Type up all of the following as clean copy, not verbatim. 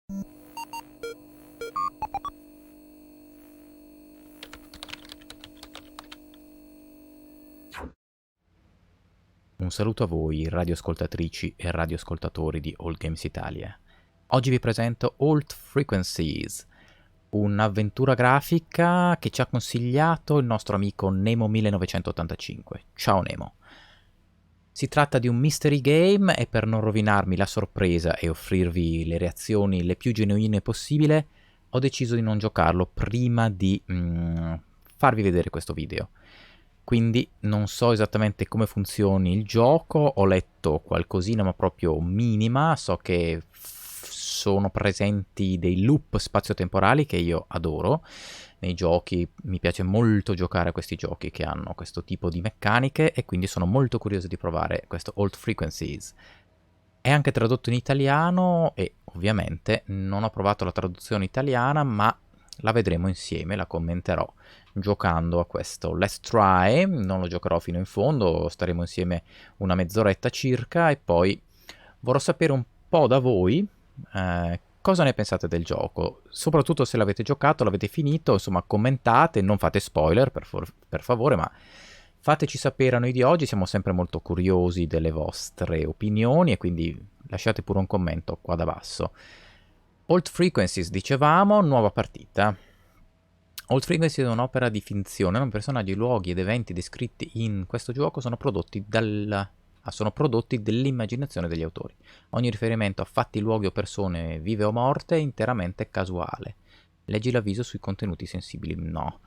Un saluto a voi, radioascoltatrici e radioascoltatori di OldGamesItalia. Oggi vi presento Alt Frequencies, un'avventura grafica che ci ha consigliato il nostro amico Nemo1985. Ciao Nemo! Si tratta di un mystery game e per non rovinarmi la sorpresa e offrirvi le reazioni le più genuine possibile, ho deciso di non giocarlo prima di farvi vedere questo video. Quindi non so esattamente come funzioni il gioco, ho letto qualcosina ma proprio minima, so che sono presenti dei loop spazio-temporali che io adoro nei giochi, mi piace molto giocare a questi giochi che hanno questo tipo di meccaniche e quindi sono molto curioso di provare questo Alt Frequencies. È anche tradotto in italiano e ovviamente non ho provato la traduzione italiana, ma la vedremo insieme, la commenterò giocando a questo Let's Try. Non lo giocherò fino in fondo, staremo insieme una mezz'oretta circa e poi vorrò sapere un po' da voi cosa ne pensate del gioco, soprattutto se l'avete giocato, l'avete finito, insomma commentate, non fate spoiler per favore, ma fateci sapere a noi di oggi, siamo sempre molto curiosi delle vostre opinioni e quindi lasciate pure un commento qua da basso. Old Frequencies, dicevamo, nuova partita. Old Frequencies è un'opera di finzione, personaggi, luoghi ed eventi descritti in questo gioco sono prodotti dell'immaginazione degli autori. Ogni riferimento a fatti, luoghi o persone vive o morte è interamente casuale. Leggi l'avviso sui contenuti sensibili. No.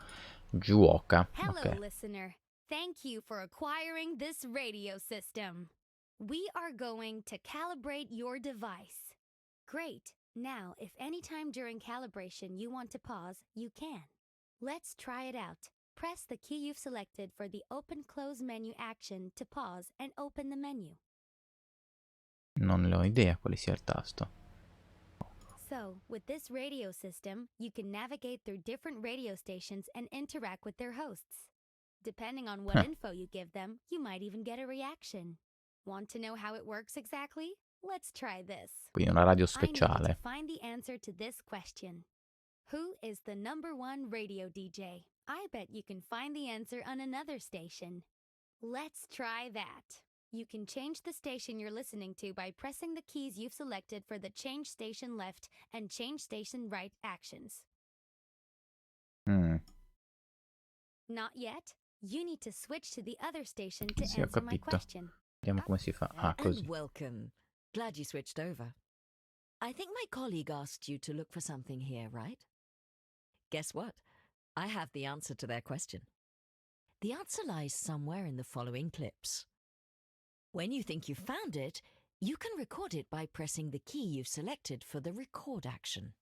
Gioca. Hello, Ok. listener. Thank you for acquiring this radio system. We are going to calibrate your device. Great. Now, if anytime during calibration you want to pause, you can. Let's try it out. Press the key you've selected for the open-close menu action to pause and open the menu. Non ne ho idea quale sia il tasto. So, with this radio system, you can navigate through different radio stations and interact with their hosts. Depending on what info you give them, you might even get a reaction. Want to know how it works exactly? Let's try this. Quindi una radio I need you to speciale. find the answer to this question. Who is the #1 radio DJ? I bet you can find the answer on another station. Let's try that. You can change the station you're listening to by pressing the keys you've selected for the change station left and change station right actions. Not yet? You need to switch to the other station to Sì, ho answer my capito. question. Vediamo come si fa. Ah, così. And welcome. Glad you switched over. I think my colleague asked you to look for something here, right? Guess what? I have the answer to their question. The answer lies somewhere in the following clips. When you think you've found it, you can record it by pressing the key you've selected for the record action.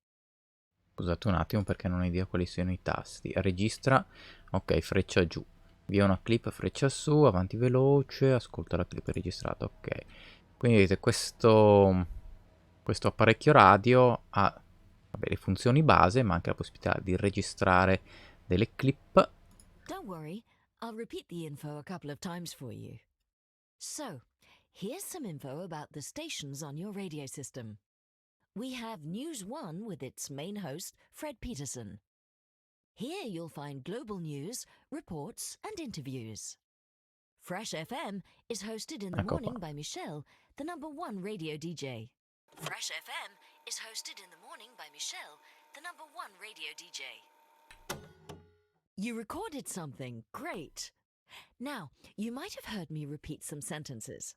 Scusate un attimo perché non ho idea quali siano i tasti. Registra, ok, freccia giù. Via una clip, freccia su, avanti veloce, ascolta la clip registrata, ok. Quindi vedete, questo apparecchio radio ha le funzioni base, ma anche la possibilità di registrare delle clip. Don't worry, I'll repeat the info a couple of times for you. So, here's some info about the stations on your radio system. We have News 1 with its main host, Fred Peterson. Here you'll find global news, reports, and interviews. Fresh FM is hosted in the morning by Michelle, the #1 radio DJ. Fresh FM is hosted in the morning by Michelle, the #1 radio DJ. You recorded something. Great. Now, you might have heard me repeat some sentences.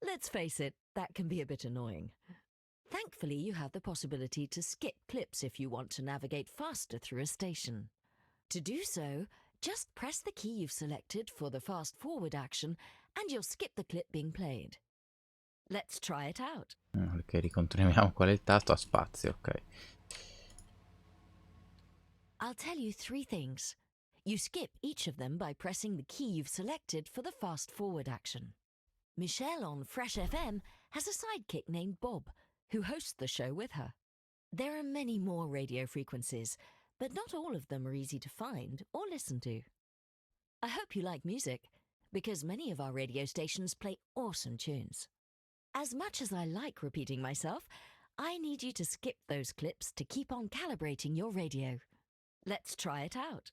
Let's face it, that can be a bit annoying. Thankfully, you have the possibility to skip clips if you want to navigate faster through a station. To do so, just press the key you've selected for the fast-forward action and you'll skip the clip being played. Let's try it out. Ok, ricontrolliamo qual è il tasto a spazio, ok. I'll tell you 3 things. You skip each of them by pressing the key you've selected for the fast-forward action. Michelle on Fresh FM has a sidekick named Bob, who hosts the show with her. There are many more radio frequencies, but not all of them are easy to find or listen to. I hope you like music, because many of our radio stations play awesome tunes. As much as I like repeating myself, I need you to skip those clips to keep on calibrating your radio. Let's try it out.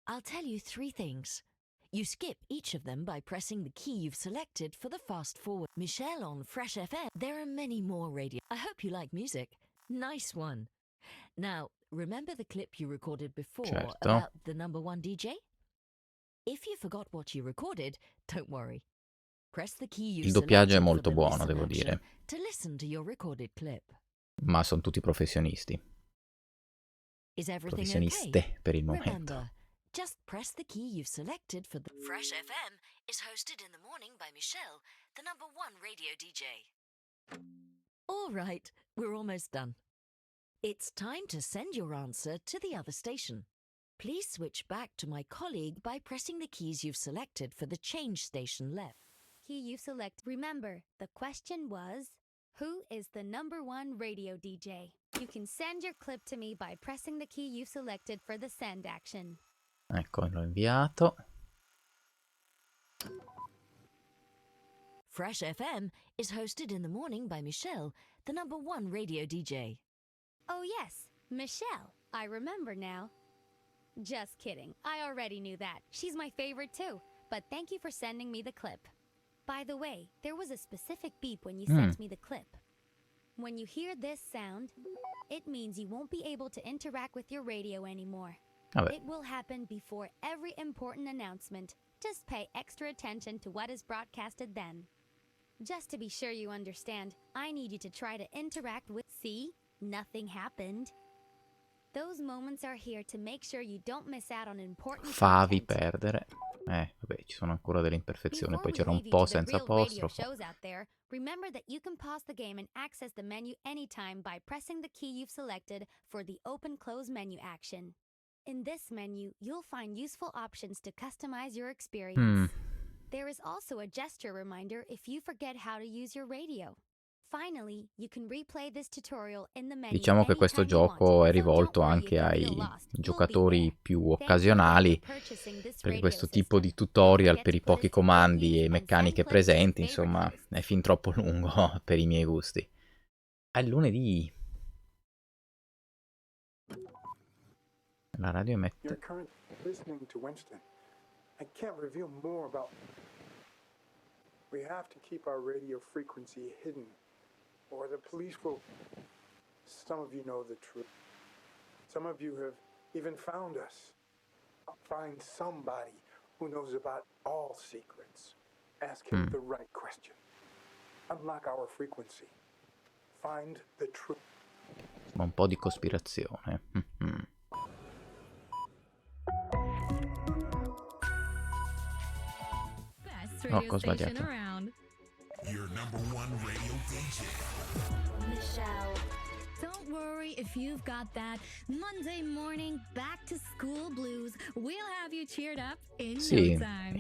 I'll tell you 3 things. You skip each of them by pressing the key you've selected for the fast forward. Michelle on Fresh FM. There are many more radio. I hope you like music. Nice one. Now, remember the clip you recorded before Certo. about the number 1 DJ? If you forgot what you recorded, don't worry. Press the key you Il doppiaggio è selected for molto the buono, listen devo action dire, to listen to your recorded clip. ma sono tutti professionisti. Is everything okay? Professioniste per il momento. Remember, just press the key you've selected for the... Fresh FM is hosted in the morning by Michelle, the number 1 radio DJ. All right, we're almost done. It's time to send your answer to the other station. Please switch back to my colleague by pressing the keys you've selected for the change station left. Key you select. Remember, the question was, who is the number 1 radio DJ? You can send your clip to me by pressing the key you selected for the send action. Ecco, l'ho inviato. Fresh FM is hosted in the morning by Michelle, the number 1 radio DJ. Oh yes, Michelle. I remember now. Just kidding. I already knew that. She's my favorite too. But thank you for sending me the clip. By the way, there was a specific beep when you sent me the clip. When you hear this sound, it means you won't be able to interact with your radio anymore. Vabbè. It will happen before every important announcement. Just pay extra attention to what is broadcasted then. Just to be sure you understand, I need you to try to interact with... See? Nothing happened. Those moments are here to make sure you don't miss out on important Favi content. perdere. Vabbè, ci sono ancora delle imperfezioni. Before Poi we c'era un leave you po' to the senza real radio apostrofo. shows out there, remember that you can pause the game and access the menu anytime by pressing the key you've selected for the open-close menu action. In this menu, you'll find useful options to customize your experience. There is also a gesture reminder if you forget how to use your radio. Finally, you can replay this tutorial in the menu Diciamo che questo anytime you want, gioco è so rivolto don't worry anche if you ai feel lost. We'll be giocatori there. più Thank you again occasionali, for purchasing this perché radio questo tipo di system. tutorial Don't per i forget to pochi put us in your comandi reviews e and meccaniche send clips to your presenti, favorite insomma, hosts. è fin troppo lungo per i miei gusti. È lunedì. La radio You're emette. currently listening to Winston. I can't reveal more about... We have to keep our radio frequency hidden, or the police will... Some of you know the truth. Some of you have even found us. Find somebody who knows about all secrets. Ask him the right question. Unlock our frequency. Find the truth. Ma un po' di cospirazione. Radio cosa ho station sbagliato. around. Your number 1 radio DJ. Michelle. Don't worry if you've got that Monday morning back to school blues. We'll have you cheered up in Sì, no time.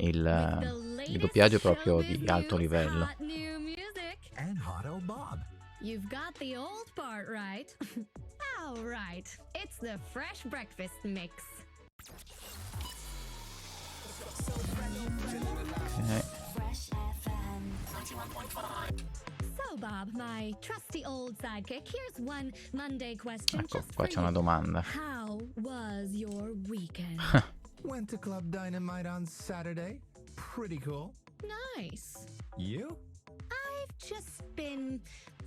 il doppiaggio è proprio di alto livello. Hot new music. And Hot Old Bob. You've got the old part right. All right. It's the fresh breakfast mix. Ok. Fresh FM. So Bob, my trusty old sidekick, here's one Monday question Ecco, just qua for c'è una you. domanda. How was your weekend? Went to Club Dynamite on Saturday. Pretty cool. Nice. You? I've just been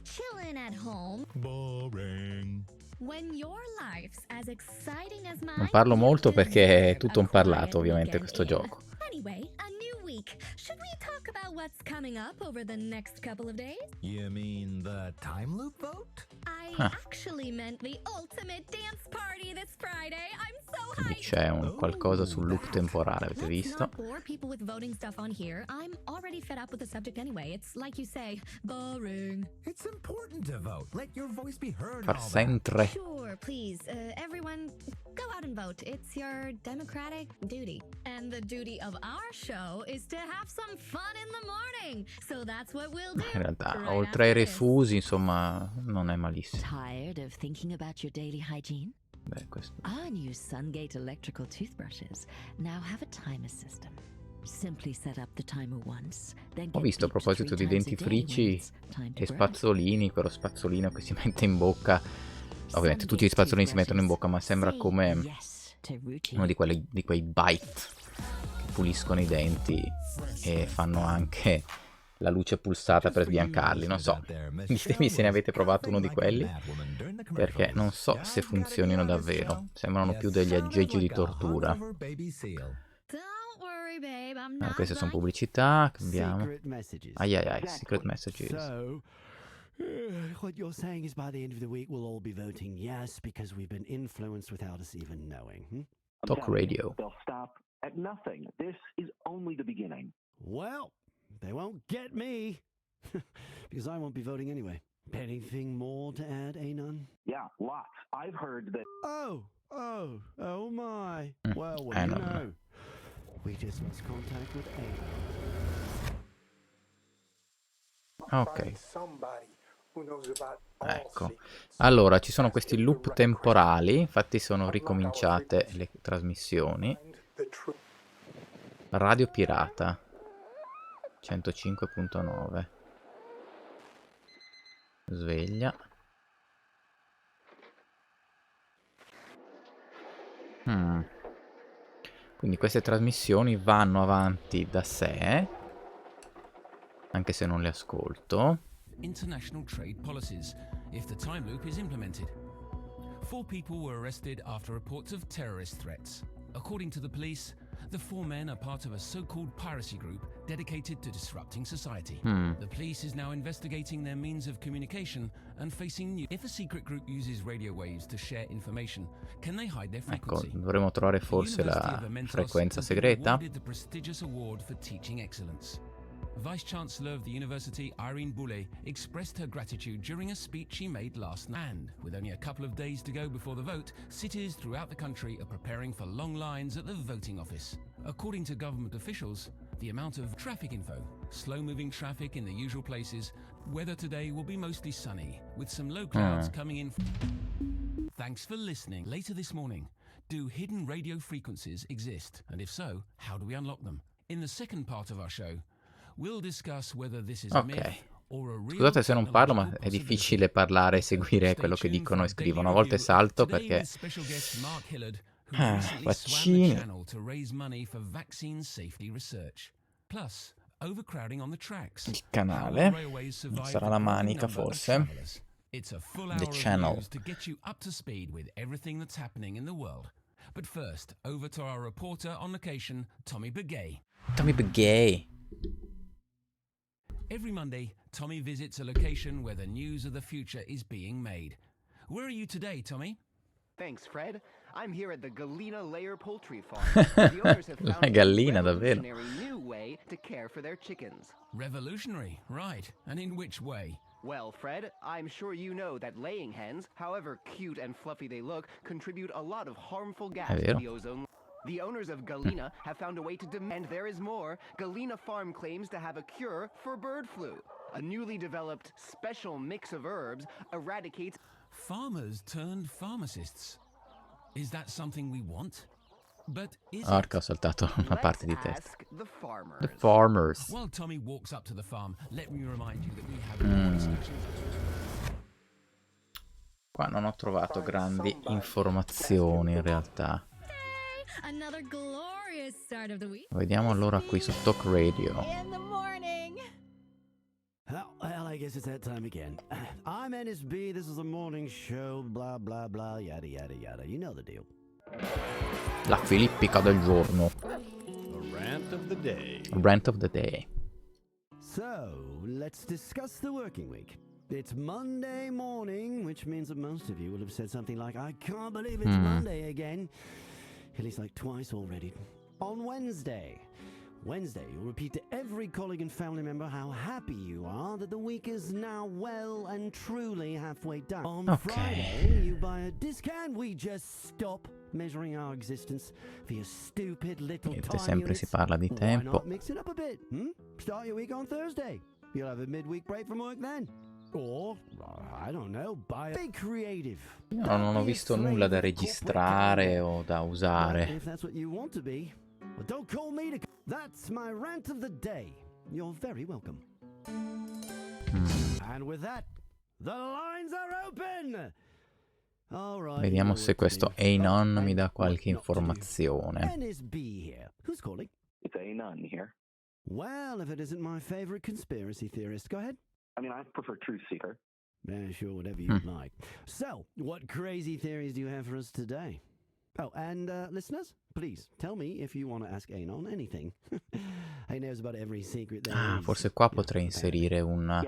chilling at home. Boring. When your life's as exciting as mine, Non parlo molto you perché è deserve tutto a un parlato, quiet ovviamente, weekend questo in. gioco. Anyway, a new week. Should we talk about what's coming up over the next couple of days? You mean the time loop vote? I actually meant the ultimate dance party this Friday. I'm so Quindi hyped. c'è un qualcosa sul loop temporale, avete Let's visto? not bore people with voting stuff on here. I'm already fed up with the subject anyway. It's like you say, boring. It's important to vote. Let your voice be heard. Far sempre. Sure, please, everyone, go out and vote. It's your democratic duty. And the duty of our show is to have some fun in the morning. So that's what we'll do. In realtà, right oltre ai after this. refusi, insomma, non è malissimo. Tired of thinking about your daily hygiene? Beh, questo... Our new Sungate electrical toothbrushes now have a timer system. Simply set up the timer once, then Ho get visto a beeped proposito 3 di times a day when dentifrici it's time to e brush. spazzolini, quello spazzolino che si mette in bocca. Ovviamente tutti gli spazzolini si mettono in bocca, ma sembra Say come yes to routine. uno di quei bite che puliscono i denti e fanno anche la luce pulsata per sbiancarli. Non so, ditemi se ne avete provato uno di quelli, perché non so se funzionino davvero. Sembrano più degli aggeggi di tortura. Don't worry, babe, I'm not Queste sono going. pubblicità, cambiamo. Secret messages. Ai ai ai, secret messages. So, what you're saying is by the end of the week we'll all be voting yes because we've been influenced without us even knowing. Talk radio. They'll stop at nothing. This is only the beginning. Well, they won't get me because I won't be voting anyway. Anything more to add, Anon? Yeah, lots. I've heard that. Oh my. Well, what I do you don't know. know? We just lost contact with Anon. Ok, Find somebody who knows about all ecco. secrets. Allora, ci sono questi loop temporali, infatti sono ricominciate le trasmissioni. Find the truth. Radio Pirata 105.9. Sveglia. Quindi queste trasmissioni vanno avanti da sé, anche se non le ascolto. International trade policies if the time loop is implemented. 4 people were arrested after reports of terrorist threats. According to the police, the 4 men are part of a so-called piracy group dedicated to disrupting society. The police is now investigating their means of communication and facing new. If a secret group uses radio waves to share information, can they hide their Ecco, frequency? dovremmo trovare forse la frequenza segreta. Awarded the prestigious award for teaching excellence. Vice Chancellor of the University, Irene Boulay, expressed her gratitude during a speech she made last night. And, with only a couple of days to go before the vote, cities throughout the country are preparing for long lines at the voting office. According to government officials, the amount of traffic info, slow-moving traffic in the usual places, weather today will be mostly sunny, with some low clouds coming in. Thanks for listening. Later this morning, do hidden radio frequencies exist? And if so, how do we unlock them? In the second part of our show, we'll discuss whether this is a myth Ok. or a real Scusate se non parlo, ma technological è possibility. difficile parlare e seguire quello che dicono e scrivono. A volte salto Today perché with special guest Mark Hillard, who Ah, recently swam vaccini. the channel to raise money for vaccine safety research. Plus, overcrowding on the tracks. il canale, How railways survive sarà the la growing manica number of forse. travelers. It's a full hour The of channel. news to get you up to speed with everything that's happening in the world. But first, over to our reporter on location, Tommy Begay. Tommy Begay. Every Monday, Tommy visits a location where the news of the future is being made. Where are you today, Tommy? Thanks, Fred. I'm here at the Galena Layer Poultry Farm. The owners have La found a gallina, davvero. revolutionary new way to care for their chickens. Revolutionary, right. And in which way? Well, Fred, I'm sure you know that laying hens, however cute and fluffy they look, contribute a lot of harmful gas to vero. the ozone. The owners of Galena have found a way to demand. There is more. Galena Farm claims to have a cure for bird flu. A newly developed special mix of herbs eradicates. Farmers turned pharmacists. Is that something we want? But is Orca, ho it? saltato una parte di Let's testa. ask the farmers. The Farmers. While Tommy walks up to the farm, let me remind you that we have Qua non ho trovato grandi informazioni in realtà. Another glorious start of the week. Vediamo allora qui su Talk Radio. In the morning. Well, I guess it's that time again. I'm NSB, this is a morning show, blah blah blah, yada yada yada. You know the deal. La filippica del giorno. The rant of the day. Rant of the day. So, let's discuss the working week. It's Monday morning, which means that most of you will have said something like, I can't believe it's Monday again. At least like twice already. On Wednesday, you'll repeat to every colleague and family member how happy you are that the week is now well and truly halfway done. On Friday, you buy a discount. We just stop measuring our existence for your stupid little Niente, time sempre units. si parla di Why tempo. not mix it up a bit? Start your week on Thursday. You'll have a midweek break from work then. Or, I don't know, buy a... Be creative. Io non ho visto nulla da registrare o da usare. If that's what you want to be, Well, don't call me to... That's my rant of the day. You're very welcome. And with that, the lines are open! Vediamo se questo Anon mi dà qualche informazione. NSB here. Who's calling? It's Anon here. Well, if it isn't my favorite conspiracy theorist, go ahead. I mean, I prefer Truth Seeker. Yeah, sure, whatever you'd like. So, what crazy theories do you have for us today? Oh, and listeners, please tell me if you want to ask Anon anything. He knows about every secret there is. Forse qua potrei inserire una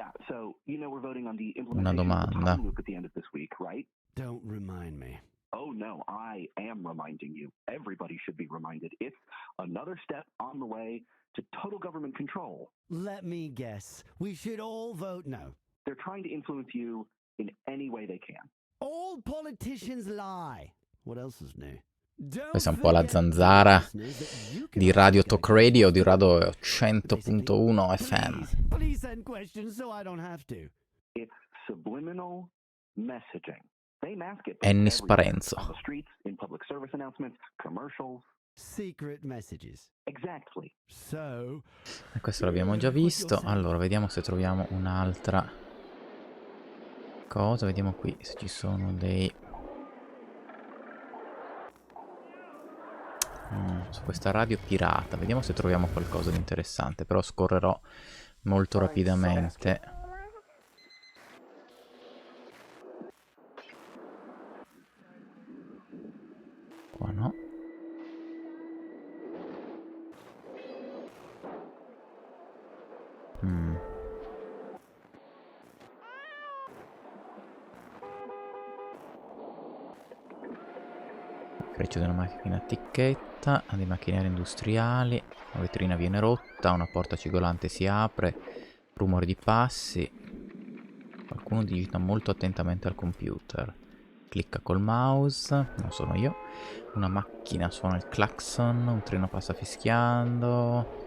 domanda. Don't remind me. Oh no, I am reminding you. Everybody should be reminded. It's another step on the way to total government control. Let me guess. We should all vote no. They're trying to influence you in any way they can. All politicians lie. What else is new? Questa è un po' la zanzara di Radio Talk Radio, di Radio 100.1 FM. Please send questions so I don't have to. It's subliminal messaging. They mask it Ennis Parenzo. on the streets, in public service announcements, commercials. Secret messages. Exactly. So, E questo l'abbiamo già visto. Allora, vediamo se troviamo un'altra cosa. Vediamo qui se ci sono dei... su questa radio pirata. Vediamo se troviamo qualcosa di interessante. Però scorrerò molto rapidamente. Qua no. Freccia di una macchina a ticchetta, dei macchinari industriali, la vetrina viene rotta, una porta cigolante si apre, rumore di passi, qualcuno digita molto attentamente al computer, clicca col mouse, non sono io, una macchina suona il clacson, un treno passa fischiando,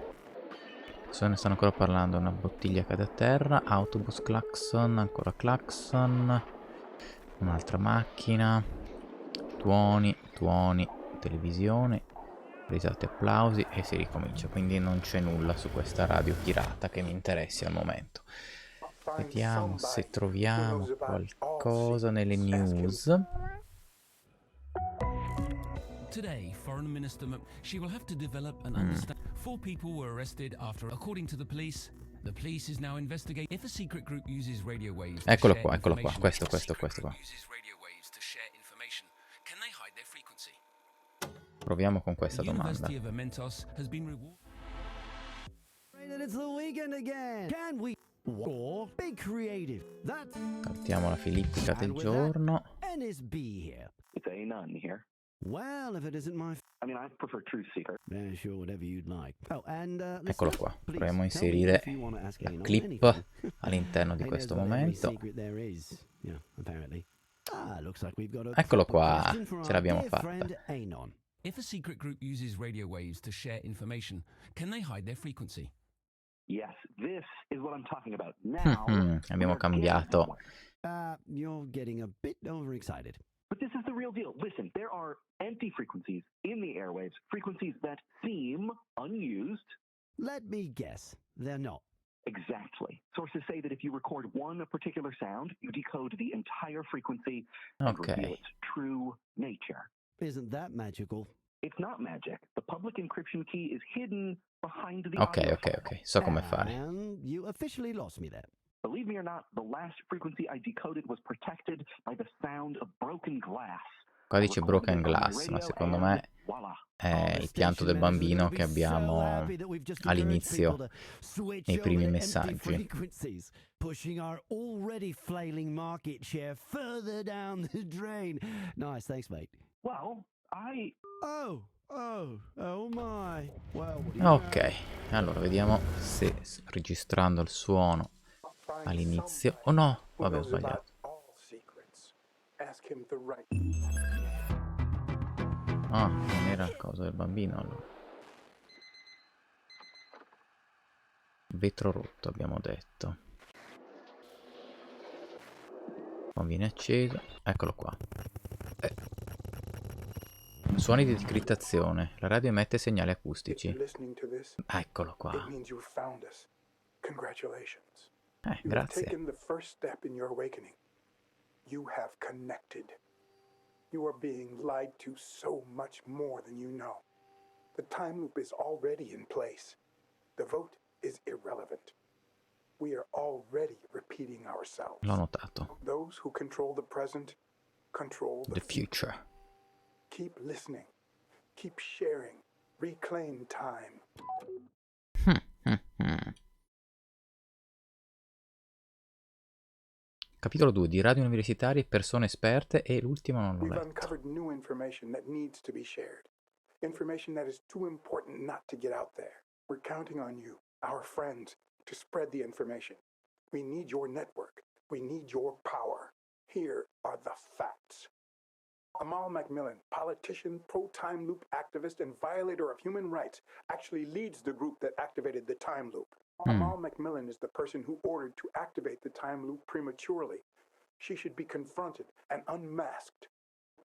persone stanno ancora parlando, una bottiglia cade a terra, autobus clacson, ancora clacson, un'altra macchina, tuoni, televisione, risate, applausi e si ricomincia. Quindi non c'è nulla su questa radio pirata che mi interessi al momento. Vediamo se troviamo qualcosa nelle news. Today, Foreign Minister she will have to develop an understanding. 4 people were arrested after, according to the police is now investigating if a secret group uses radio waves. Eccolo qua, questo qua. Proviamo con questa domanda. Saltiamo la filippica del giorno. Eccolo qua. Proviamo a inserire la clip all'interno di questo momento. Eccolo qua, ce l'abbiamo fatta. If a secret group uses radio waves to share information, can they hide their frequency? Yes, this is what I'm talking about. Now, abbiamo cambiato. You're getting a bit overexcited. But this is the real deal. Listen, there are empty frequencies in the airwaves, frequencies that seem unused. Let me guess, they're not. Exactly. Sources say that if you record one particular sound, you decode the entire frequency and reveal its true nature. Isn't that magical? It's not magic. The public encryption key is hidden behind the Ok, so come fare. And you officially lost me there. Believe me or not, the last frequency I decoded was protected by the sound of broken glass. Qua dice broken glass, ma secondo me è il pianto del bambino che abbiamo all'inizio nei primi messaggi. Pushing our already flailing market share further down the drain. Nice, thanks, mate. Well, Oh my. Well, ok, allora vediamo se registrando il suono all'inizio. Oh no, vabbè, ho sbagliato. Ah, non era il coso del bambino allora. Vetro rotto abbiamo detto. Poi viene acceso. Eccolo qua. Suoni di decrittazione. La radio emette segnali acustici. Eccolo qua. Grazie. You are being lied to so much more than you know. The time loop is already in place. The vote is irrelevant. We are already repeating ourselves. L'ho notato. Those who control the present control the future. Keep listening. Keep sharing. Reclaim time. Capitolo 2 di radio universitari, persone esperte, e l'ultimo non l'ho letto. We've uncovered new information that needs to be shared. Information that is too important not to get out there. We're counting on you, our friends, to spread the information. We need your network. We need your power. Here are the facts. Amal Macmillan, politician, pro-time loop activist, and violator of human rights, actually leads the group that activated the time loop. Amal Macmillan is the person who ordered to activate the time loop prematurely. She should be confronted and unmasked.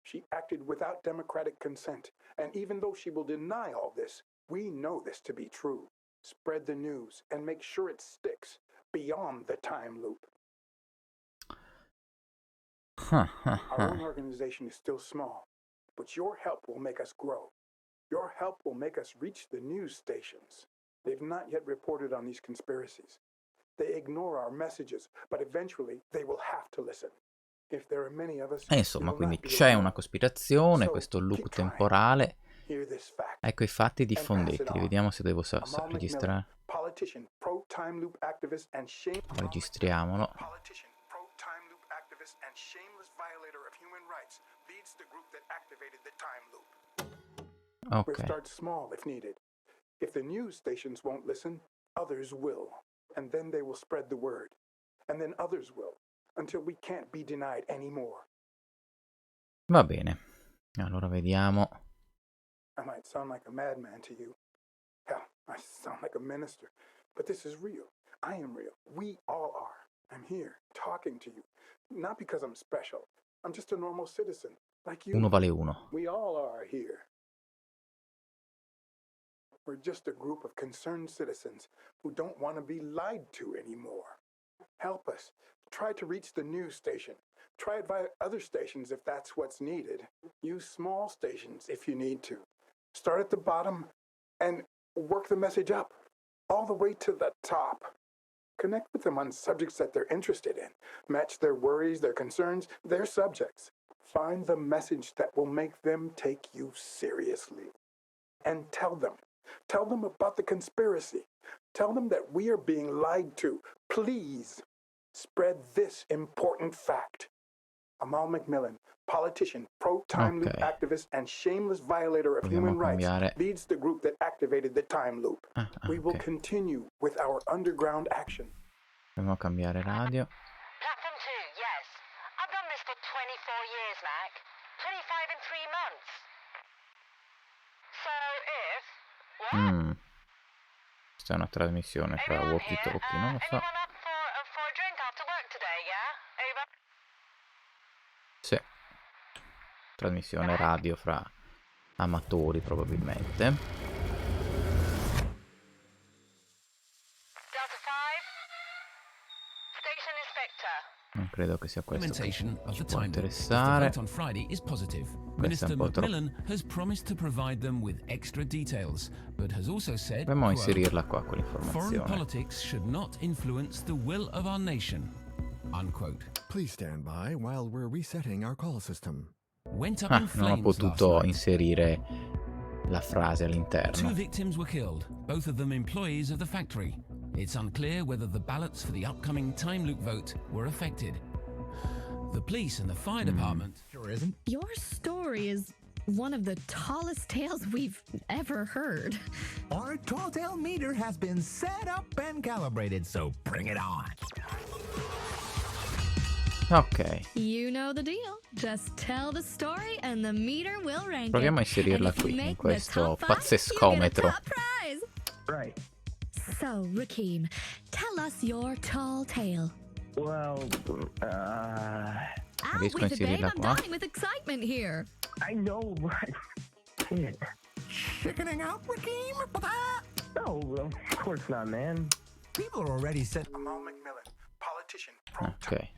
She acted without democratic consent, and even though she will deny all this, we know this to be true. Spread the news and make sure it sticks beyond the time loop. Our own organization is still small, but your help will make us grow. Your help will make us reach the news stations. They've not yet reported on these conspiracies. They ignore our messages, but eventually they will have to listen. If there are many of us, insomma, quindi c'è una cospirazione, questo loop temporale. Ecco i fatti, diffondeteli. Vediamo se devo registrare. Registriamolo. Ok. Start small if needed. If the news stations won't listen, others will. And then they will spread the word. And then others will. Until we can't be denied anymore. Va bene. Allora vediamo. I might sound like a madman to you. Hell, I sound like a minister. But this is real. I am real. We all are. I'm here, talking to you. Not because I'm special. I'm just a normal citizen, like you. Uno vale uno. We all are here. We're just a group of concerned citizens who don't want to be lied to anymore. Help us. Try to reach the news station. Try it via other stations if that's what's needed. Use small stations if you need to. Start at the bottom and work the message up, all the way to the top. Connect with them on subjects that they're interested in. Match their worries, their concerns, their subjects. Find the message that will make them take you seriously. And tell them. Tell them about the conspiracy. Tell them that we are being lied to. Please spread this important fact. Amal Macmillan, politician, pro-time loop activist, and shameless violator of human rights, leads the group that activated the time loop. We will continue with our underground action. Dobbiamo cambiare radio. Platform 2, yes. I've done this for 24 years, Mac. 25 in 3 months. So if... What? Questa è una trasmissione fra walkie-talkie, non lo so. Sì. Trasmissione radio fra amatori, probabilmente. Non credo che sia questo che ci può interessare. Questo è un po' troppo. Dobbiamo inserirla qua, quell'informazione. Please stand by while we're resetting our call system. Non ho potuto inserire la frase all'interno. 2 victims were killed, both of them employees of the factory. It's unclear whether the ballots for the upcoming time loop vote were affected. The police and the fire department... Sure isn't. Your story is one of the tallest tales we've ever heard. Our tall tale meter has been set up and calibrated, so bring it on. Ok. You know the deal. Just tell the story and the meter will rank. Proviamo a inserirla qui, in questo pazzescometro. Right. So, Rakeem, tell us your tall tale. Well, Riesco a inserirla qua? I'm dying with excitement here. I know, right? Chickening out, Rakim? No, of course not, man. People are already set. Ok.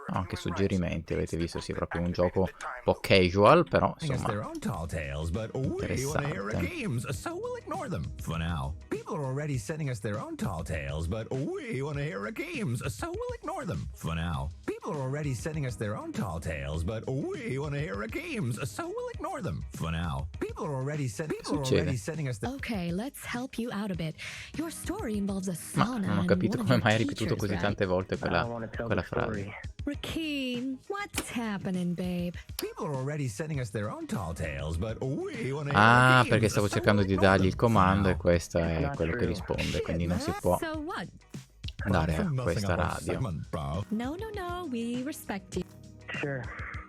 Anche suggerimenti, avete visto, sì, proprio un gioco un po' casual, però insomma interessante. So we'll ignore them for now. People are already sending us their own tall tales, but we want to hear games, so we'll ignore them for now. People are already sending us their own tall tales, but we want to hear games, so we'll ignore them for now. People are already sending us the... Okay, let's help you out a bit. Your story involves a Ma sauna non ho and capito one of come your mai ha ripetuto teachers, così right? tante volte quella frase. Rakim, what's happening, babe? People are already sending us their own tall tales, but we want to hear Ah, games, perché stavo so cercando we'll di ignore dargli them il for comando e now. questo è quello che risponde, quindi non si può So what? dare a questa radio. No, we respect you. Sure.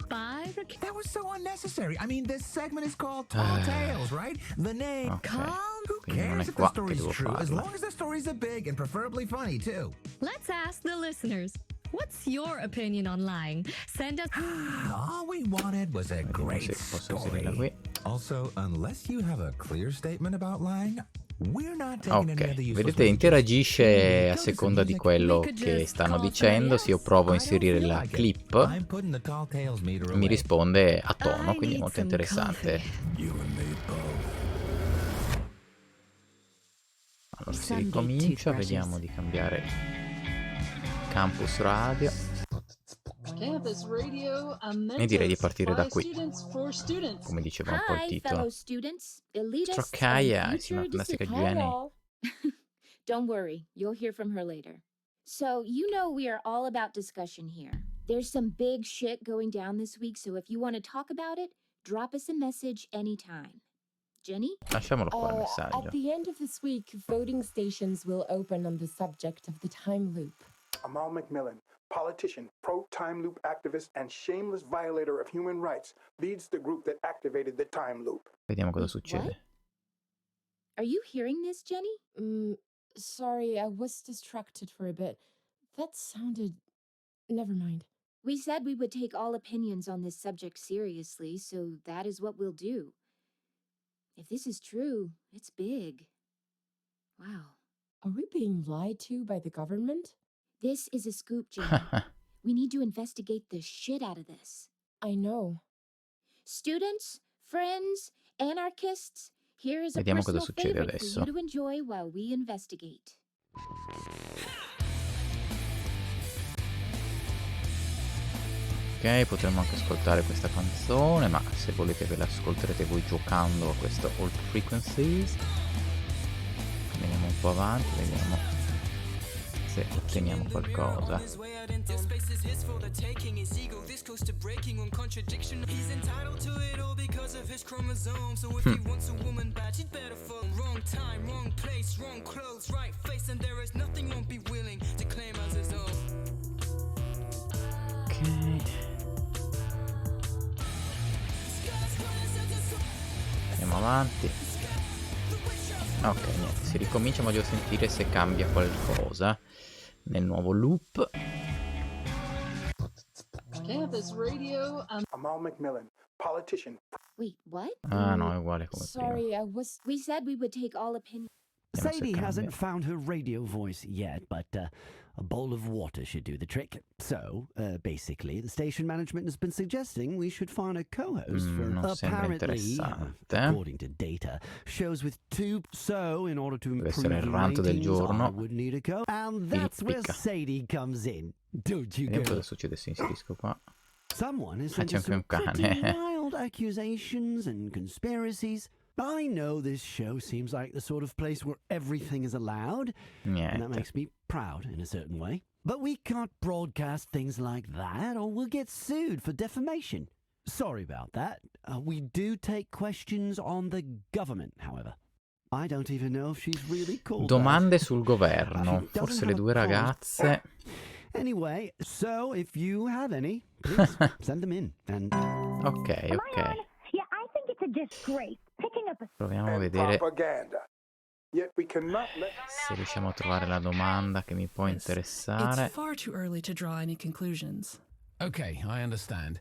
Bye, Rakim. That was so unnecessary. I mean, this segment is called Tall Tales, right? The name. Ok, Who quindi non cares è if the qua che story's devo true, as farla. long as the stories are big and preferably funny, too. Let's ask the listeners. What's your opinion on lying? Send us... All we wanted was a great story. Also, unless you have a clear statement about lying, we're not taking any of the Ok, useless vedete, interagisce a seconda di quello che stanno dicendo. Se io provo a inserire la clip, mi risponde a tono, quindi è molto interessante. Allora si ricomincia, vediamo di cambiare campus radio e direi di partire da qui, come diceva un po' il titolo. Stroccaia insieme alla fantastica Jenny. Don't worry, you'll hear from her later. So, you know we are all about discussion here. There's some big shit going down this week, so if you want to talk about it, drop us a message anytime. Jenny? Lasciamolo qua il messaggio. At the end of this week, voting stations will open on the subject of the time loop. Amal Macmillan, politician, pro-time loop activist, and shameless violator of human rights, leads the group that activated the time loop. Vediamo cosa succede. What? Are you hearing this, Jenny? Sorry, I was distracted for a bit. That sounded... Never mind. We said we would take all opinions on this subject seriously, so that is what we'll do. If this is true, it's big. Wow. Are we being lied to by the government? This is a scoop, Jenny. We need to investigate the shit out of this. I know. Students, friends, anarchists, here is a Vediamo cosa personal succede favorite adesso. for you to enjoy while we investigate. Ok, potremmo anche ascoltare questa canzone, ma se volete ve la ascolterete voi giocando a questo Old Frequencies. Veniamo un po' avanti, vediamo se otteniamo qualcosa. Andiamo avanti. Ok, niente, si ricomincia, ma voglio sentire se cambia qualcosa nel nuovo loop. Amal Macmillan, politician. Wait, what? Ah no, è uguale come prima. Sorry, We said we would take all opinions. Sadie hasn't found her radio voice yet, but a bowl of water should do the trick. So, basically, the station management has been suggesting we should find a co-host for apparently, according to data, shows with two. So, in order to improve the ratings, I would need a co. And that's where Sadie comes in. Don't you Vediamo go? cosa succede se inserisco qua. Someone has C'è sent us anche un some pretty cane. wild accusations and conspiracies. I know this show seems like the sort of place where everything is allowed, and that Niente. makes me proud in a certain way. But we can't broadcast things like that, or we'll get sued for defamation. Sorry about that. We do take questions on the government, however. I don't even know if she's really called Domande that. sul governo. She doesn't Forse have le a due ragazze. Anyway, so if you have any, please send them in. And Ok, ok. Yeah, I think it's a disgrace. Picking up a Proviamo a vedere Propaganda. Yet we cannot let... se riusciamo a trovare la domanda che mi può interessare. It's far too early to draw any conclusions. Okay, I understand.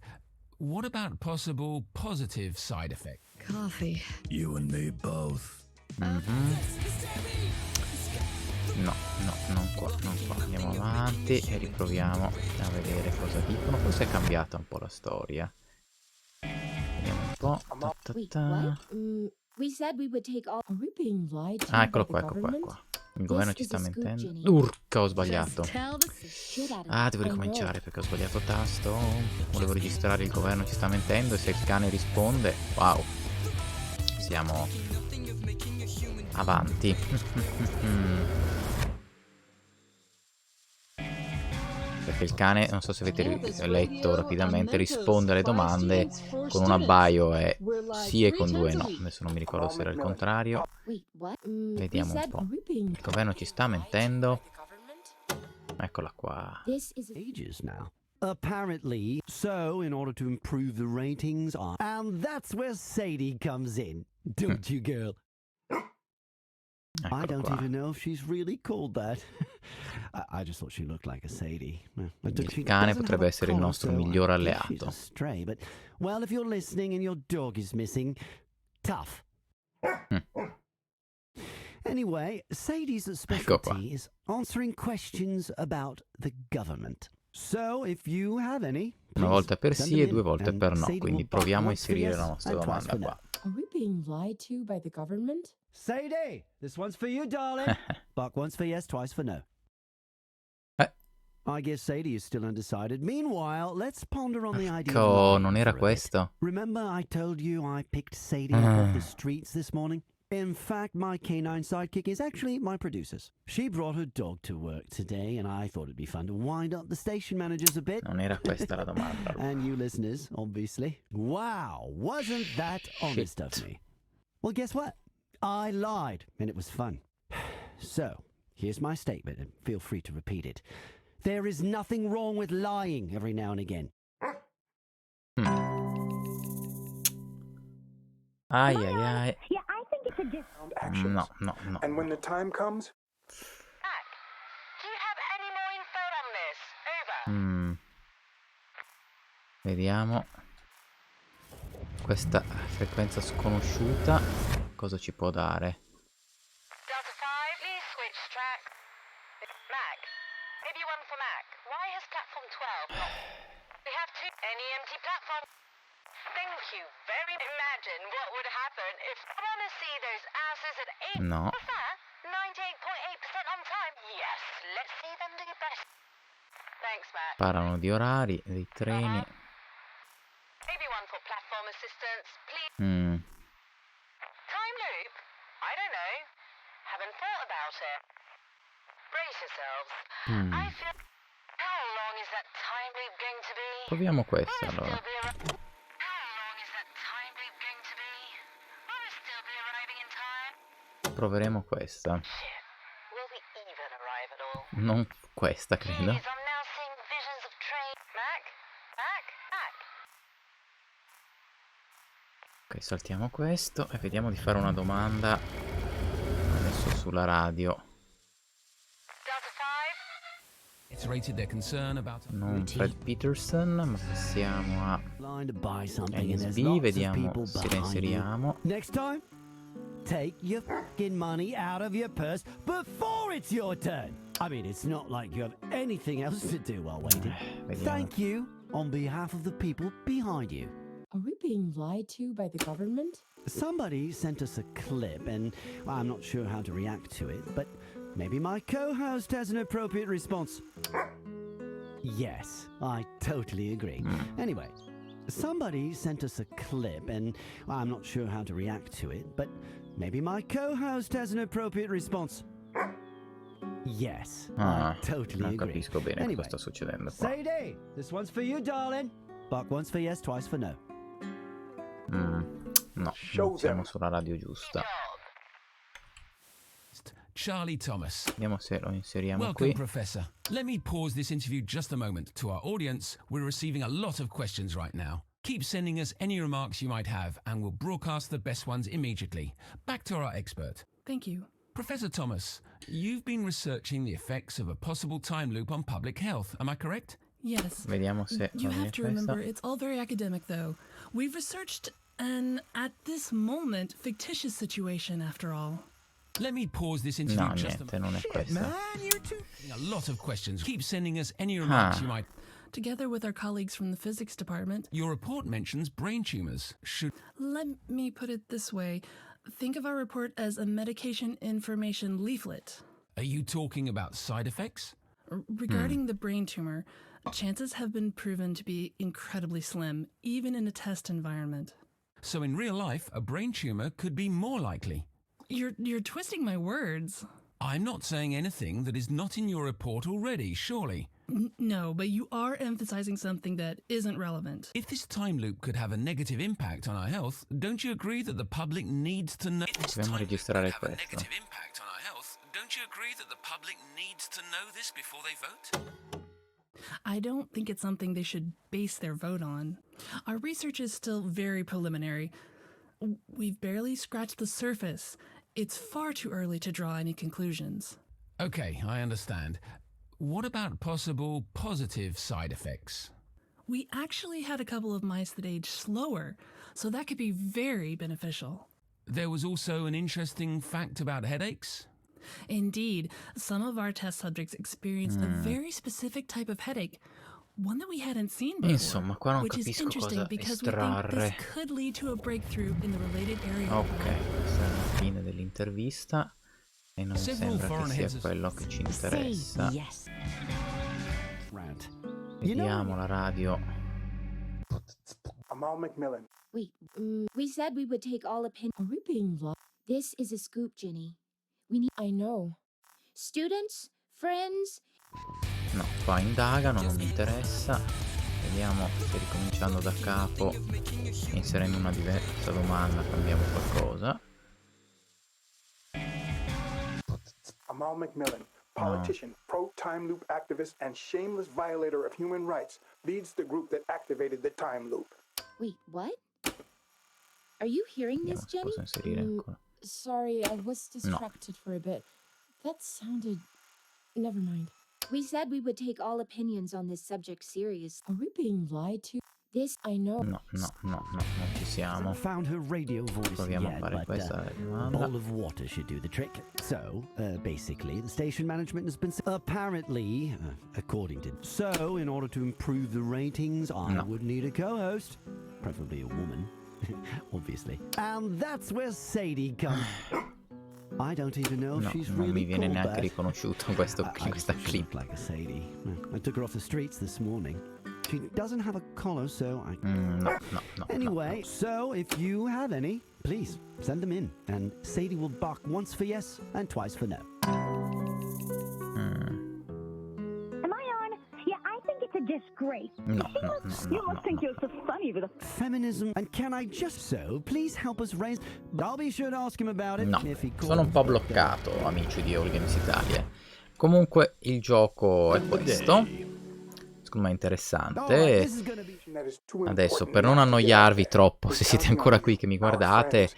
what about possible positive side effects? Coffee. You and me both. No, non qua. Andiamo avanti e riproviamo a vedere cosa dicono. Forse è cambiata un po' la storia. Vediamo un po'. We said we would take all. Are we being lied to Ah, by eccolo the qua. government? Il governo ci sta mentendo. Urca, ho sbagliato. Ah, devo ricominciare perché ho sbagliato tasto. Volevo registrare il governo ci sta mentendo e se il cane risponde... Wow. Siamo avanti. Perché il cane, non so se avete letto rapidamente, risponde alle domande con un abbaio e sì e con due no. Adesso non mi ricordo se era il contrario. Vediamo un po'. Il governo ci sta mentendo. Eccola qua. Ages now. Apparently, so in order to improve the ratings, and that's where Sadie comes in, don't you, girl? I don't even know if she's really called that. I just thought she looked like a Sadie. Il cane potrebbe essere il nostro miglior alleato. Stray, but well, if you're listening and your dog is missing, tough. Anyway, Sadie's specialty is answering questions about the government. So, if you have any, una volta per sì e due volte per no, quindi proviamo a inserire la nostra domanda qua. Are we being lied to by the government? Sadie, this one's for you, darling. Buck once for yes, twice for no. I guess Sadie is still undecided. Meanwhile, let's ponder on the idea of lying non era for a bit. questo? Remember I told you I picked Sadie up off the streets this morning? In fact, my canine sidekick is actually my producer's. She brought her dog to work today, and I thought it'd be fun to wind up the station managers a bit. Non era questa la domanda. And you listeners, obviously. Wow, wasn't that honest of me? Well, guess what? I lied, and it was fun. So, here's my statement, and feel free to repeat it. There is nothing wrong with lying every now and again. Ai ai ai. Yeah, I think it's a different action. No. And when the time comes, Mac, do you have any more info on this? Over. Vediamo. Questa frequenza sconosciuta cosa ci può dare? Delta 5, please switch track. Mac, maybe one for Mac. Why has platform 12 not... We have two... Any empty platform? Thank you very... Imagine what would happen if... I want to see those asses at 8... No. What's that? 98.8% on time? Yes, let's see them do your best. Thanks, Mac. Parlano di orari, dei treni. Maybe one for platform assistance, please. Time loop? I don't know. Haven't thought about it. Brace yourselves. I feel... How long is that time loop going to be? Proviamo questa allora. How long is that time loop going to be? Will we still be arriving in time? Proveremo questa. Shit. Will we even arrive at all? Non questa, credo. Jeez, I'm now seeing visions of train. Mac? Ok, saltiamo questo e vediamo di fare una domanda adesso sulla radio. It's rated their concern about... Non Fred Peterson, ma passiamo a NSB, vediamo se la inseriamo. Next time, take your fucking money out of your purse before it's your turn. I mean, it's not like you have anything else to do while waiting. Thank you on behalf of the people behind you. Are we being lied to by the government? Somebody sent us a clip, and I'm not sure how to react to it, but maybe my co-host has an appropriate response. Yes, I totally agree. Anyway, somebody sent us a clip, and I'm not sure how to react to it, but maybe my co-host has an appropriate response. Yes, I totally non agree. capisco bene Anyway, cosa sta succedendo qua. Sadie, this one's for you, darling. Buck once for yes, twice for no. No, non siamo sulla radio giusta. Charlie Thomas. Vediamo se lo inseriamo Welcome, qui. Professor. Let me pause this interview just a moment. To our audience, we're receiving a lot of questions right now. Keep sending us any remarks you might have, and we'll broadcast the best ones immediately. Back to our expert. Thank you. Professor Thomas, you've been researching the effects of a possible time loop on public health, am I correct? Yes. Vediamo se You have to remember, it's all very academic, though. We've researched an, at this moment, fictitious situation, after all. Let me pause this interview No, just niente, non è questo. a lot of questions. Keep sending us any remarks you might. Together with our colleagues from the physics department. Your report mentions brain tumors. Let me put it this way. Think of our report as a medication information leaflet. Are you talking about side effects? Regarding the brain tumor, chances have been proven to be incredibly slim, even in a test environment. So in real life, a brain tumor could be more likely. You're twisting my words. I'm not saying anything that is not in your report already, surely. No, but you are emphasizing something that isn't relevant. If this time loop could have a negative impact on our health, don't you agree that the public needs to know? Dobbiamo registrare questo. Don't you agree that the public needs to know this before they vote? I don't think it's something they should base their vote on. Our research is still very preliminary. We've barely scratched the surface. It's far too early to draw any conclusions. Okay, I understand. What about possible positive side effects? We actually had a couple of mice that aged slower, so that could be very beneficial. There was also an interesting fact about headaches? Indeed, some of our test subjects experienced a very specific type of headache, one that we hadn't seen before. Insomma, qua non which is capisco interesting cosa because we think this estrarre. could lead to a breakthrough in the related area. Ok, questa è la fine dell'intervista e non sembra che sia quello che ci interessa. Vediamo la radio. Amal Macmillan. Wait, we said we would take all opinions. Are we being This is a scoop, Ginny. We need. I know. Students, friends. No, qua indagano, non mi interessa. Vediamo se ricominciando da capo, inserendo una diversa domanda, cambiamo qualcosa. Amal Macmillan, politician, pro-time loop activist, and shameless violator of human rights, leads the group that activated the time loop. Wait, what? Are you hearing this, Jenny? Posso inserire ancora? Sorry, I was distracted for a bit. That sounded... Never mind. We said we would take all opinions on this subject seriously. Are we being lied to? This... I know. No, non ci siamo. Found her radio voice. Proviamo a fare questa A domanda. bowl of water should do the trick. So, basically, the station management has been apparently, according to. So, in order to improve the ratings, I would need a co-host, preferably a woman, obviously. And that's where Sadie comes. I don't even know if she's non really mi viene called neanche that. riconosciuto questa clip. Like a Sadie. I took her off the streets this morning. She doesn't have a collar, so I... No. Anyway, so if you have any, please send them in. And Sadie will bark once for yes and twice for no. Am I on? Yeah, I think it's a disgrace. No. You must think you're so funny with a... Feminism. And can I just please help us raise... I'll be sure to ask him about it. No, if he calls. sono un po' bloccato, amici di OldGamesItalia. Comunque il gioco è questo. Secondo me è interessante. Adesso, per non annoiarvi troppo, se siete ancora qui che mi guardate,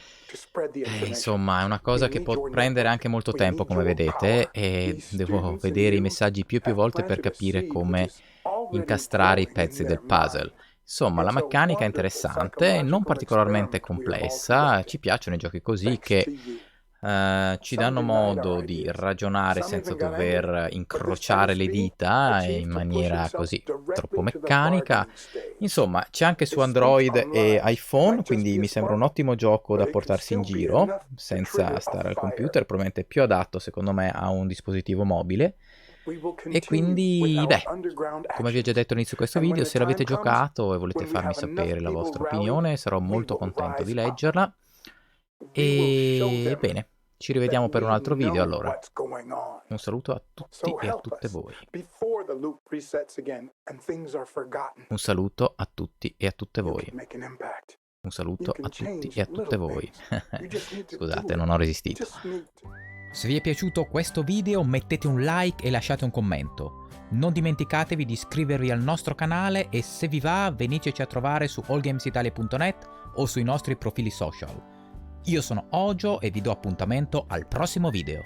insomma è una cosa che può prendere anche molto tempo, come vedete, e devo vedere i messaggi più volte per capire come incastrare i pezzi del puzzle. Insomma, la meccanica è interessante, non particolarmente complessa, ci piacciono i giochi così che ci danno modo di ragionare senza dover incrociare le dita in maniera così troppo meccanica. Insomma, c'è anche su Android e iPhone, quindi mi sembra un ottimo gioco da portarsi in giro senza stare al computer, probabilmente più adatto secondo me a un dispositivo mobile. E quindi, come vi ho già detto all'inizio di questo video, se l'avete giocato e volete farmi sapere la vostra opinione, sarò molto contento di leggerla. E bene, ci rivediamo per un altro video allora. Un saluto a tutti e a tutte voi. Un saluto a tutti e a tutte voi. Un saluto a tutti e a tutte voi. Scusate, non ho resistito. Se vi è piaciuto questo video mettete un like e lasciate un commento. Non dimenticatevi di iscrivervi al nostro canale e se vi va veniteci a trovare su allgamesitalia.net o sui nostri profili social. Io sono Ojo e vi do appuntamento al prossimo video.